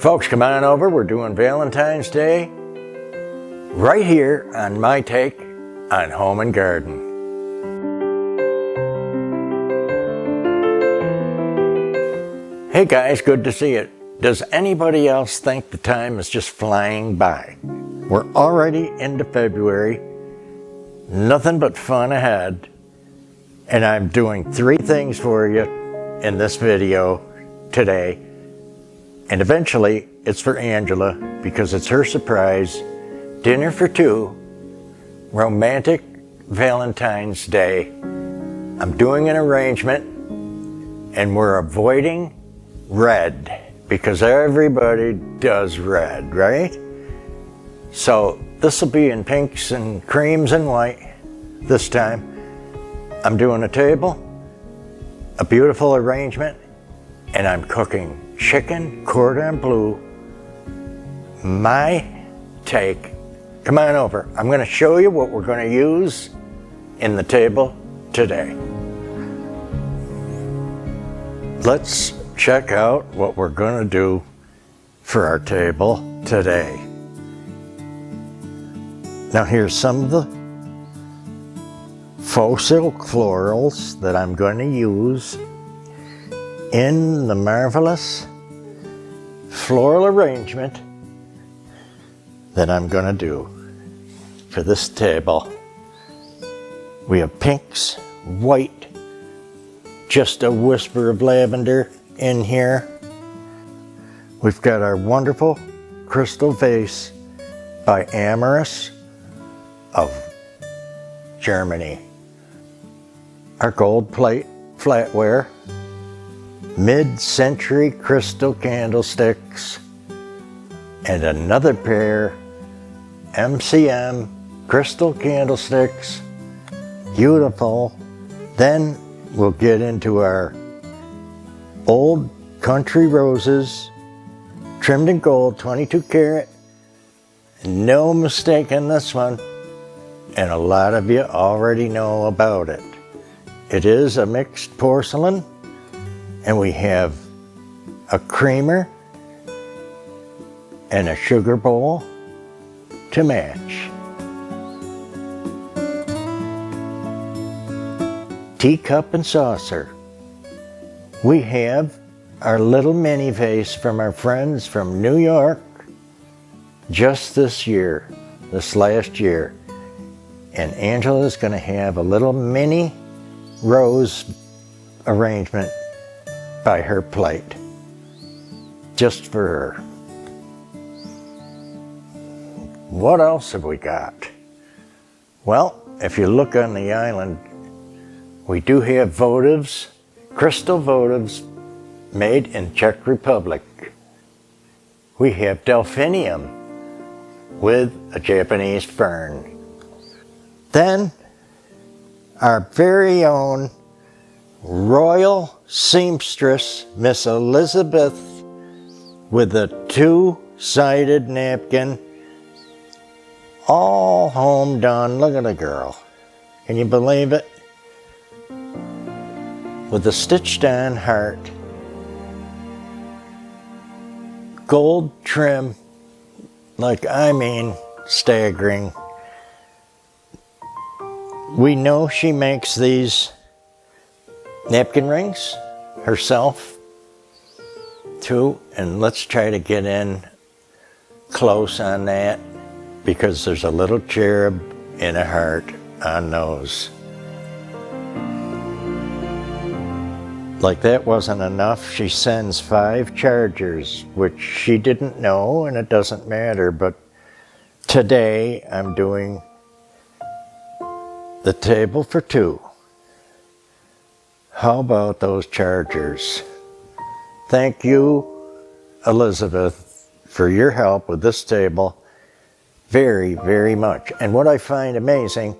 Folks, come on over. We're doing Valentine's Day right here on my take on home and garden. Hey guys, good to see you. Does anybody else think the time is just flying by? We're already into February, nothing but fun ahead, and I'm doing 3 things for you in this video today. And eventually, it's for Angela because it's her surprise dinner for 2, romantic Valentine's Day. I'm doing an arrangement and we're avoiding red because everybody does red, right? So this will be in pinks and creams and white this time. I'm doing a table, a beautiful arrangement, and I'm cooking chicken cordon bleu, my take. Come on over. I'm going to show you what we're going to use in the table today. Let's check out what we're going to do for our table today. Now here's some of the faux silk florals that I'm going to use in the marvelous floral arrangement that I'm going to do for this table. We have pinks, white, just a whisper of lavender in here. We've got our wonderful crystal vase by Amorous of Germany. Our gold plate flatware, mid-century crystal candlesticks, and another pair MCM crystal candlesticks. Beautiful. Then we'll get into our old country roses, trimmed in gold, 22 karat. No mistake in this one, and a lot of you already know about it. It is a mixed porcelain, and we have a creamer and a sugar bowl to match. Teacup and saucer. We have our little mini vase from our friends from New York just this year, this last year. And Angela's going to have a little mini rose arrangement by her plate, just for her. What else have we got? Well, if you look on the island, we do have votives, crystal votives made in Czech Republic. We have delphinium with a Japanese fern. Then our very own royal seamstress, Miss Elizabeth, with a 2-sided napkin, all home done. Look at the girl. Can you believe it? With a stitched on heart, gold trim, like I mean staggering. We know she makes these napkin rings herself too, and let's try to get in close on that because there's a little cherub and a heart on those. Like that wasn't enough, she sends 5 chargers, which she didn't know, and it doesn't matter, but today I'm doing the table for 2. How about those chargers? Thank you, Elizabeth, for your help with this table very, very much. And what I find amazing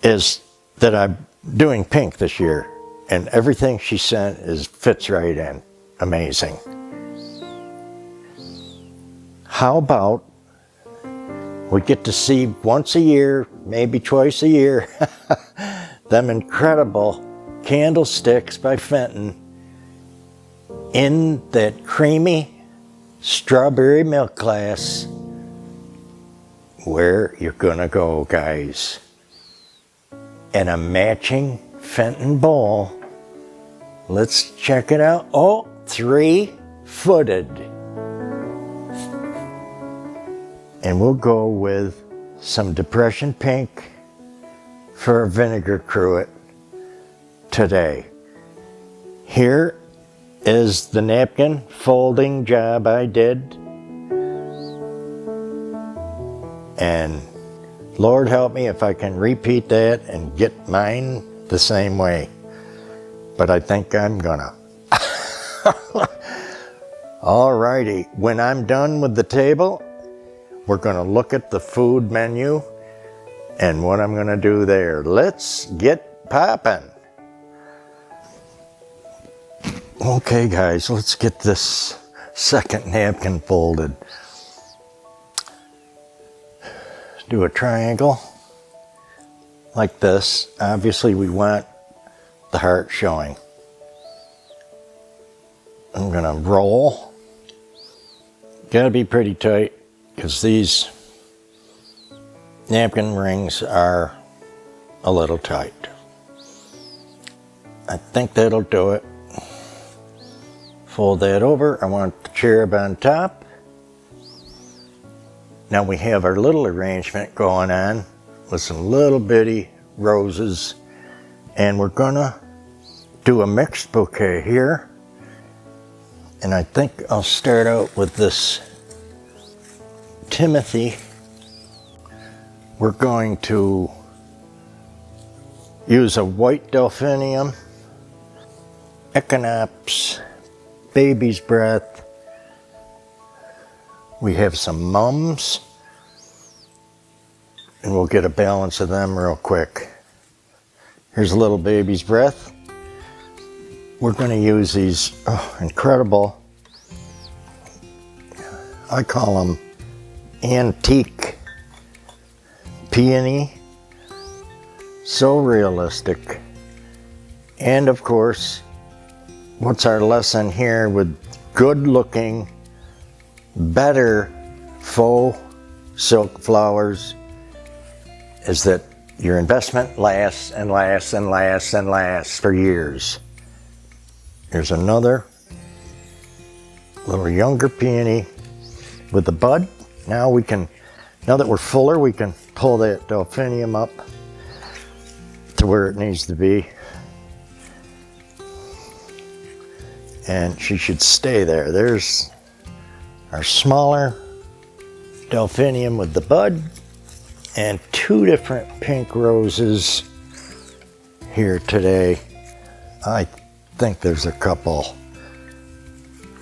is that I'm doing pink this year, and everything she sent fits right in. Amazing. How about we get to see once a year, maybe twice a year, them incredible candlesticks by Fenton in that creamy strawberry milk glass. Where you're gonna go, guys. And a matching Fenton bowl. Let's check it out. Oh, 3-footed. And we'll go with some Depression Pink for a vinegar cruet today. Here is the napkin folding job I did. And Lord help me if I can repeat that and get mine the same way. But I think I'm gonna. Alrighty, when I'm done with the table, we're gonna look at the food menu and what I'm gonna do there. Let's get poppin'. Okay guys, let's get this second napkin folded. Do a triangle like this. Obviously we want the heart showing. I'm gonna roll. Gotta be pretty tight because these napkin rings are a little tight. I think that'll do it. Fold that over. I want the cherub on top. Now we have our little arrangement going on with some little bitty roses, and we're gonna do a mixed bouquet here. And I think I'll start out with this Timothy. We're going to use a white delphinium, echinopsis, baby's breath. We have some mums, and we'll get a balance of them real quick. Here's a little baby's breath. We're going to use these incredible, I call them antique peony. So realistic. And of course, what's our lesson here with good looking, better faux silk flowers is that your investment lasts and lasts and lasts and lasts for years. Here's another little younger peony with the bud. Now that we're fuller, we can pull that delphinium up to where it needs to be. And she should stay there. There's our smaller delphinium with the bud and 2 different pink roses here today. I think there's a couple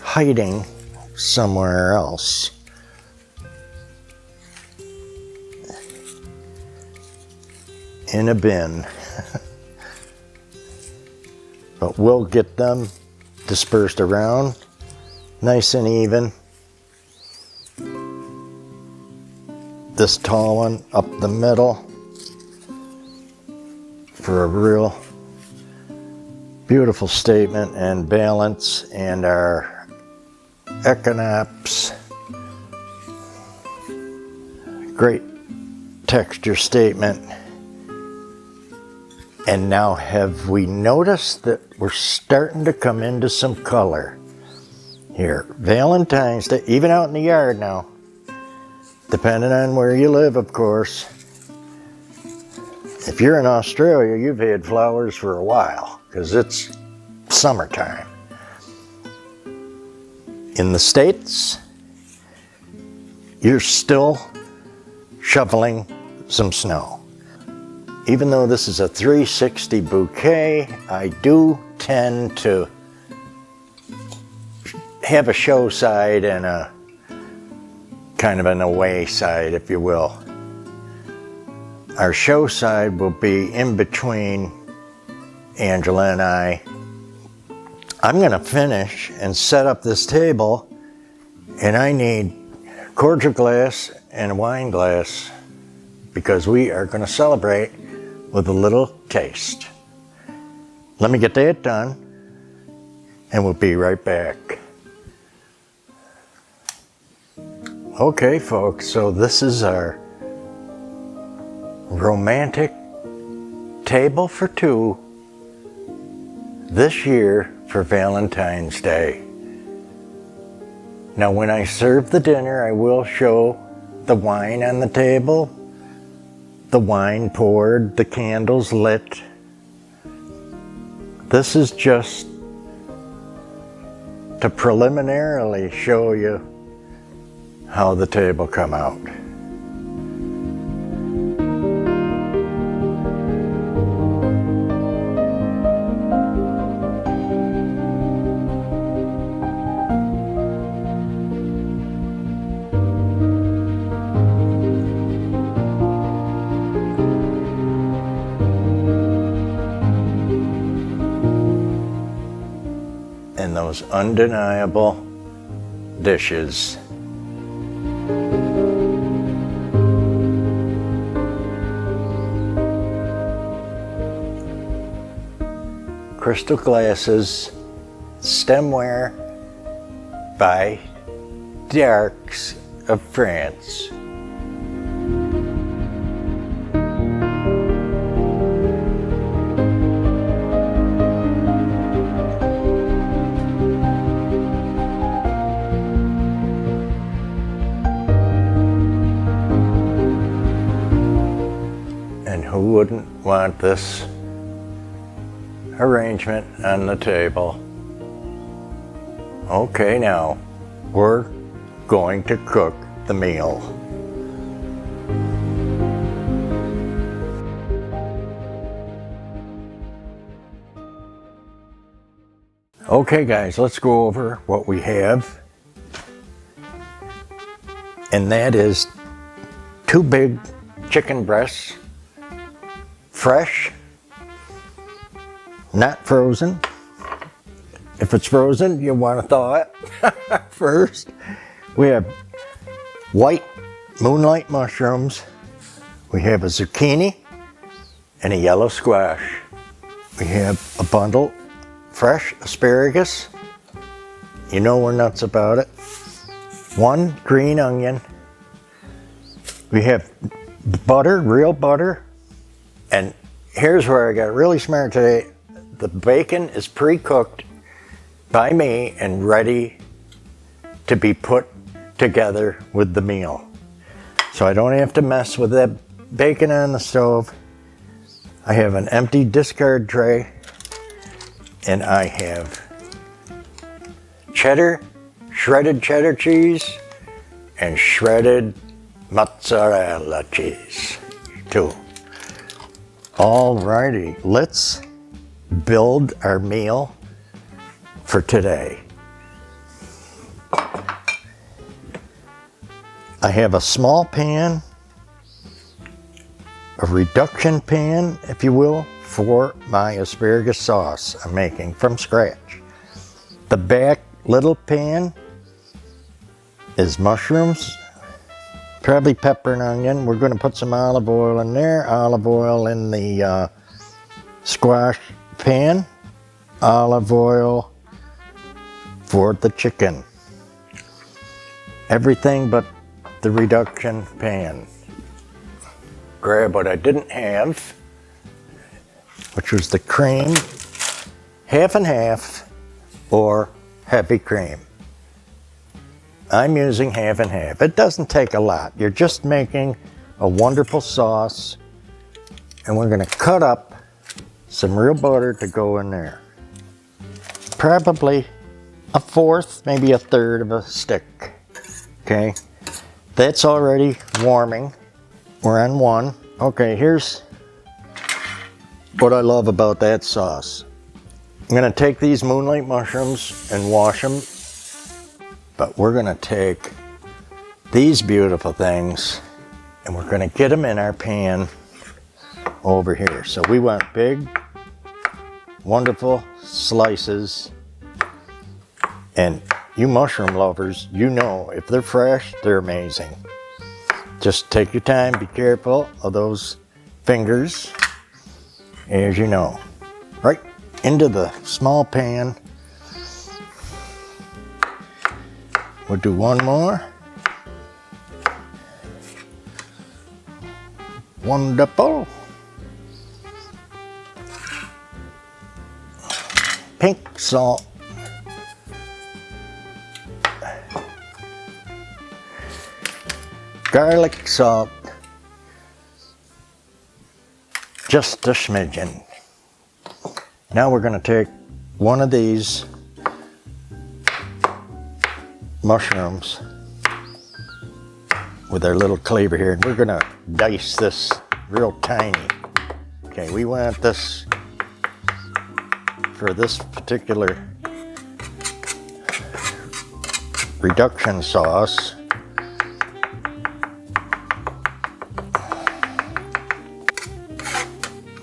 hiding somewhere else. In a bin. But we'll get them dispersed around nice and even. This tall one up the middle for a real beautiful statement and balance, and our echinopsis, great texture statement. And now, have we noticed that we're starting to come into some color here? Valentine's Day, even out in the yard now, depending on where you live, of course. If you're in Australia, you've had flowers for a while because it's summertime. In the States, you're still shoveling some snow. Even though this is a 360 bouquet, I do tend to have a show side and a kind of an away side, if you will. Our show side will be in between Angela and I. I'm gonna finish and set up this table, and I need cordial glass and a wine glass because we are gonna celebrate with a little taste. Let me get that done, and we'll be right back. Okay, folks, so this is our romantic table for two this year for Valentine's Day. Now, when I serve the dinner, I will show the wine on the table, the wine poured, the candles lit. This is just to preliminarily show you how the table come out. And those undeniable dishes. Crystal glasses, stemware by Darks of France. And who wouldn't want this arrangement on the table? Okay, now we're going to cook the meal. Okay guys, let's go over what we have. And that is 2 big chicken breasts, fresh, not frozen. If it's frozen, you want to thaw it first. We have white moonlight mushrooms. We have a zucchini and a yellow squash. We have a bundle fresh asparagus. You know we're nuts about it. 1 green onion. We have butter, real butter. And here's where I got really smart today. The bacon is pre-cooked by me and ready to be put together with the meal. So I don't have to mess with that bacon on the stove. I have an empty discard tray and I have cheddar, shredded cheddar cheese, and shredded mozzarella cheese too. Alrighty, let's build our meal for today. I have a small pan, a reduction pan, if you will, for my asparagus sauce I'm making from scratch. The back little pan is mushrooms, probably pepper and onion. We're going to put some olive oil in there, olive oil in the squash pan, olive oil for the chicken. Everything but the reduction pan. Grab what I didn't have, which was the cream, half and half, or heavy cream. I'm using half and half. It doesn't take a lot. You're just making a wonderful sauce, and we're gonna cut up some real butter to go in there. Probably 1/4, maybe 1/3 of a stick, okay? That's already warming. We're on 1. Okay, here's what I love about that sauce. I'm gonna take these moonlight mushrooms and wash them, but we're gonna take these beautiful things and we're gonna get them in our pan over here. So we want big, wonderful slices. And you mushroom lovers, you know if they're fresh, they're amazing. Just take your time, be careful of those fingers, as you know. Right into the small pan. We'll do one more. Wonderful. Pink salt. Garlic salt. Just a smidgen. Now we're going to take one of these mushrooms with our little cleaver here, and we're going to dice this real tiny. Okay, we want this for this particular reduction sauce.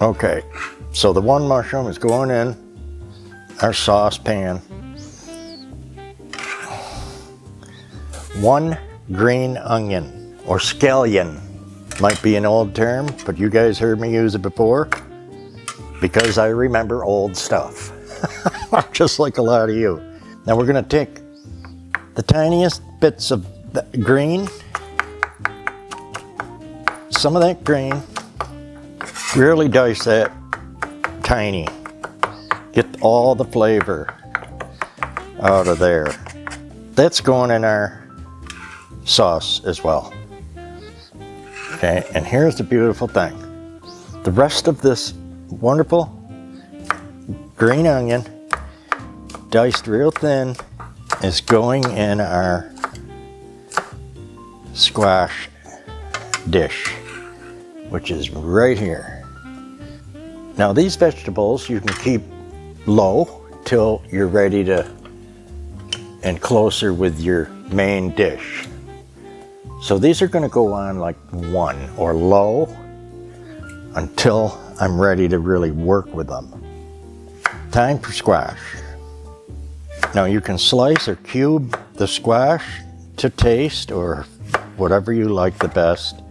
Okay, so the one mushroom is going in our saucepan. One green onion, or scallion, might be an old term, but you guys heard me use it before because I remember old stuff, just like a lot of you. Now we're gonna take the tiniest bits of the green, some of that green, really dice that tiny, get all the flavor out of there. That's going in our sauce as well. Okay, and here's the beautiful thing. The rest of this wonderful green onion, diced real thin, is going in our squash dish, which is right here. Now these vegetables you can keep low till you're ready to and closer with your main dish. So these are going to go on like 1 or low until I'm ready to really work with them. Time for squash. Now you can slice or cube the squash to taste, or whatever you like the best.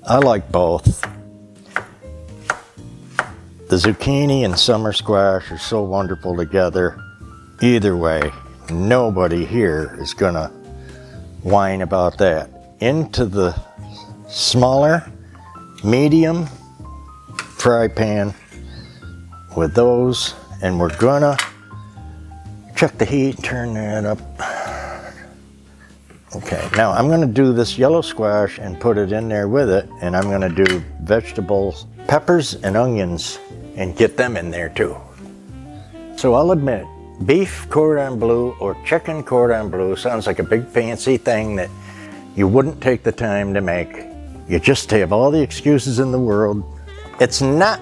I like both. The zucchini and summer squash are so wonderful together. Either way, nobody here is gonna whine about that. Into the smaller, medium fry pan with those, and we're gonna check the heat, turn that up. Okay, now I'm gonna do this yellow squash and put it in there with it, and I'm gonna do vegetables, peppers and onions, and get them in there too. So I'll admit, beef cordon bleu or chicken cordon bleu sounds like a big fancy thing that you wouldn't take the time to make. You just have all the excuses in the world. It's not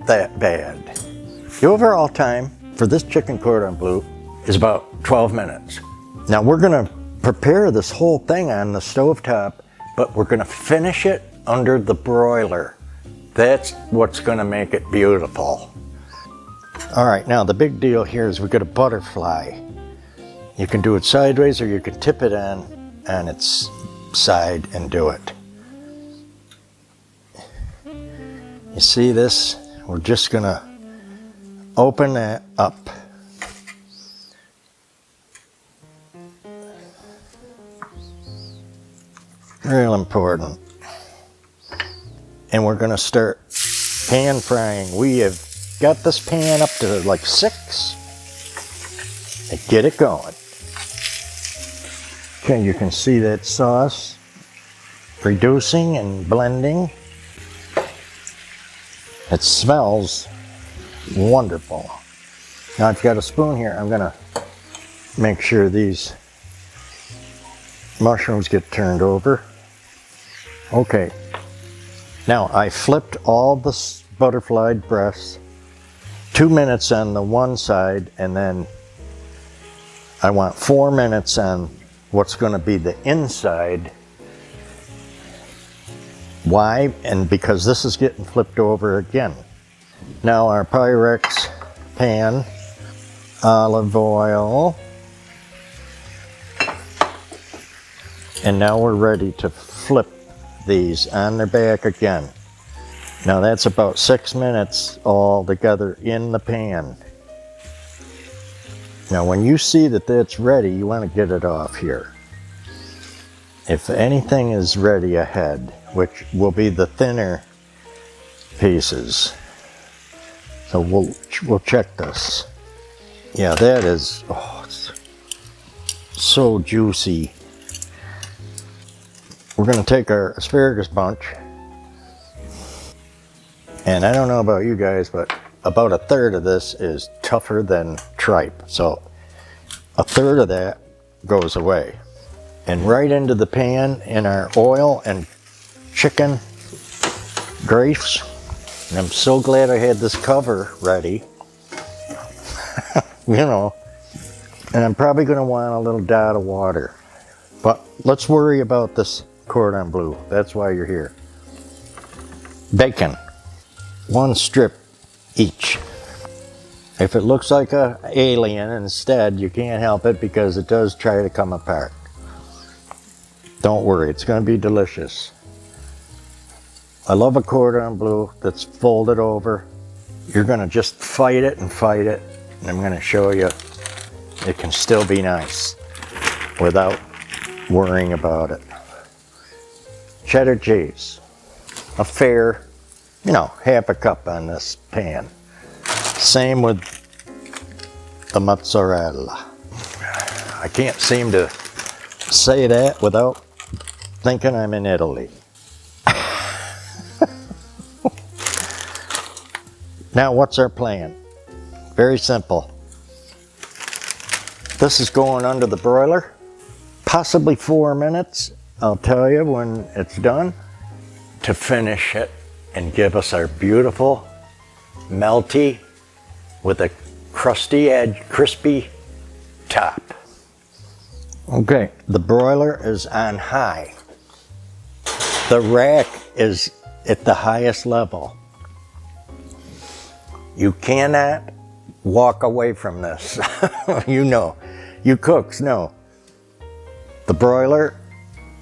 that bad. The overall time for this chicken cordon bleu is about 12 minutes. Now we're gonna prepare this whole thing on the stovetop, but we're gonna finish it under the broiler. That's what's gonna make it beautiful. All right, now the big deal here is we've got a butterfly. You can do it sideways or you can tip it on its side and do it. You see this? We're just gonna open that up. Real important. And we're gonna start pan frying. We have got this pan up to like 6 and get it going. Okay, you can see that sauce reducing and blending. It smells wonderful. Now I've got a spoon here. I'm gonna make sure these mushrooms get turned over. Okay, now I flipped all the butterflied breasts, 2 minutes on the one side, and then I want 4 minutes on what's going to be the inside. Why? And because this is getting flipped over again. Now our Pyrex pan, olive oil, and now we're ready to flip these on their back again. Now that's about 6 minutes all together in the pan. Now when you see that that's ready, you want to get it off here. if anything is ready ahead, which will be the thinner pieces. So we'll check this. Yeah, that is, oh, it's so juicy. We're gonna take our asparagus bunch, and I don't know about you guys, but about a third of this is tougher than tripe. So a third of that goes away. And right into the pan in our oil and chicken grace. And I'm so glad I had this cover ready. You know, and I'm probably gonna want a little dot of water. But let's worry about this cordon bleu. That's why you're here. Bacon. 1 strip each. If it looks like an alien instead, you can't help it because it does try to come apart. Don't worry, it's going to be delicious. I love a cordon bleu that's folded over. You're going to just fight it, and I'm going to show you it can still be nice without worrying about it. Cheddar cheese. A fair, you know, half a cup on this pan. Same with the mozzarella. I can't seem to say that without thinking I'm in Italy. Now, what's our plan? Very simple. This is going under the broiler, possibly 4 minutes. I'll tell you when it's done, to finish it and give us our beautiful, melty, with a crusty edge, crispy top. Okay, the broiler is on high. The rack is at the highest level. You cannot walk away from this. You know, you cooks know. The broiler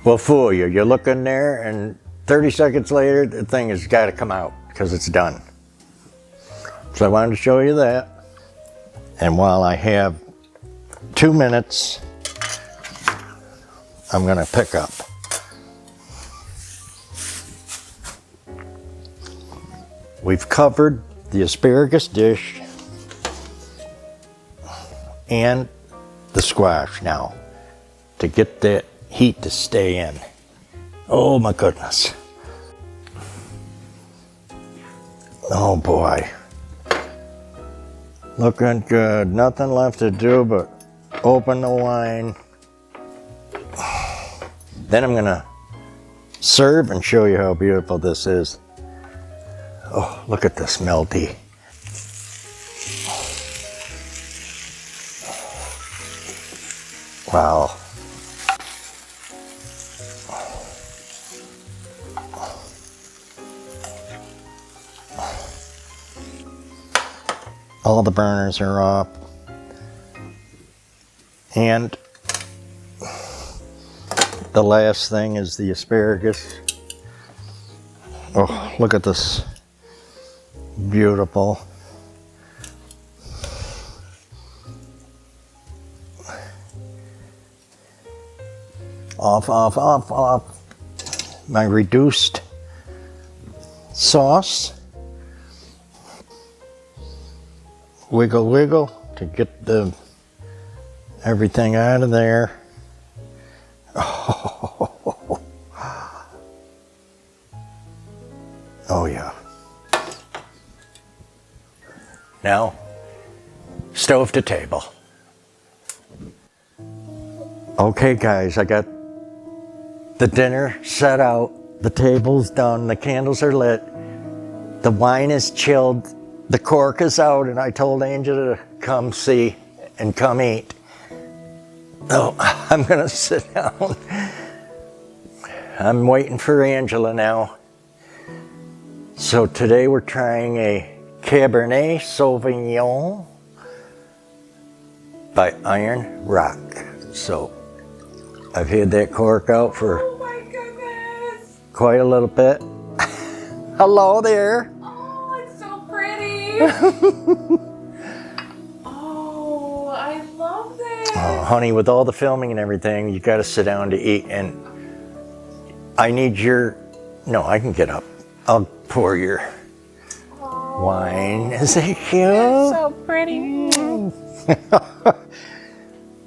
will fool you. You look in there and 30 seconds later, the thing has got to come out because it's done. So I wanted to show you that. And while I have 2 minutes, I'm gonna pick up. We've covered the asparagus dish and the squash now to get that heat to stay in. Oh my goodness. Oh boy. Looking good. Nothing left to do but open the wine. Then I'm gonna serve and show you how beautiful this is. Oh, look at this melty. Wow. All the burners are off. And the last thing is the asparagus. Oh, look at this. Beautiful. Off, off, off, off. My reduced sauce. Wiggle, wiggle to get the everything out of there. Oh, oh yeah. Now, stove to table. Okay guys, I got the dinner set out, the table's done, the candles are lit, the wine is chilled, the cork is out, and I told Angel to come see and come eat. Oh, I'm gonna sit down. I'm waiting for Angela now. So today we're trying a Cabernet Sauvignon by Iron Rock. So I've had that cork out for quite a little bit. Hello there. Oh, it's so pretty. Oh, I love this. Oh, honey, with all the filming and everything, you got to sit down to eat. And I need your, no, I can get up. I'll pour your wine. Is it cute? It's so pretty.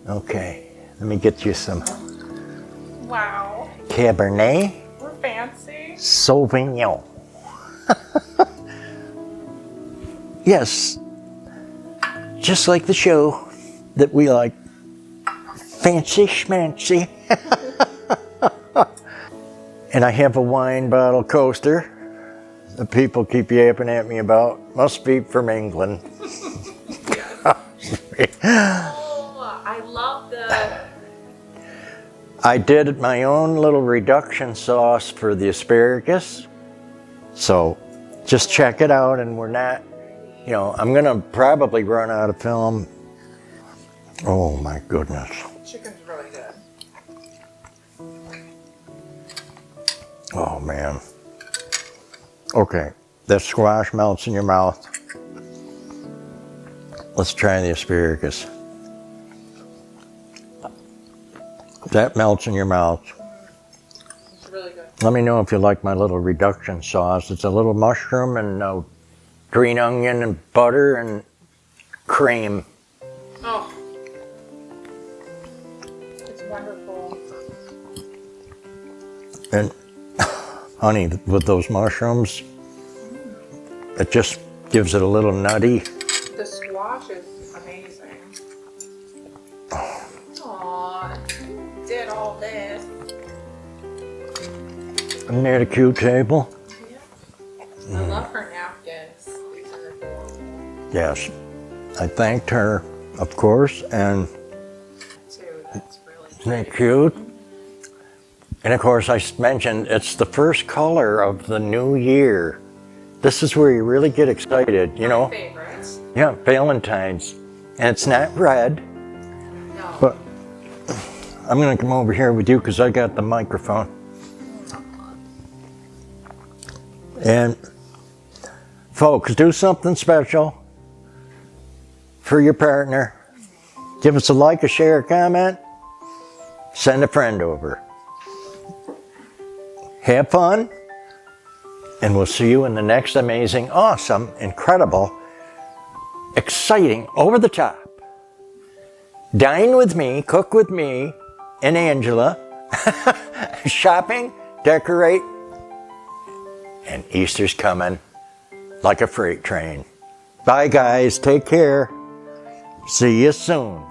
Okay, let me get you some Wow. Cabernet We're fancy. Sauvignon. Yes, just like the show that we like. Fancy schmancy. And I have a wine bottle coaster that people keep yapping at me about. Must be from England. Oh, I love the. I did my own little reduction sauce for the asparagus. So just check it out, and we're not, you know, I'm gonna probably run out of film. Oh my goodness. Chicken's really good. Oh man. Okay, that squash melts in your mouth. Let's try the asparagus. That melts in your mouth. It's really good. Let me know if you like my little reduction sauce. It's a little mushroom and green onion and butter and cream. Oh. It's wonderful. And honey, with those mushrooms, it just gives it a little nutty. The squash is amazing. Aw, you did all this. Isn't that a cute table? Yeah. I love her napkins. These are adorable. Yes. I thanked her, of course, and Too. That's really isn't that cute? And of course, I mentioned it's the first color of the new year. This is where you really get excited, you know? My favorites. Yeah, Valentine's. And it's not red, No. but I'm gonna come over here with you because I got the microphone. And folks, do something special for your partner. Give us a like, a share, a comment. Send a friend over. Have fun. And we'll see you in the next amazing, awesome, incredible, exciting, over the top, dine with me, cook with me, and Angela, shopping, decorate, and Easter's coming like a freight train. Bye guys, take care. See you soon.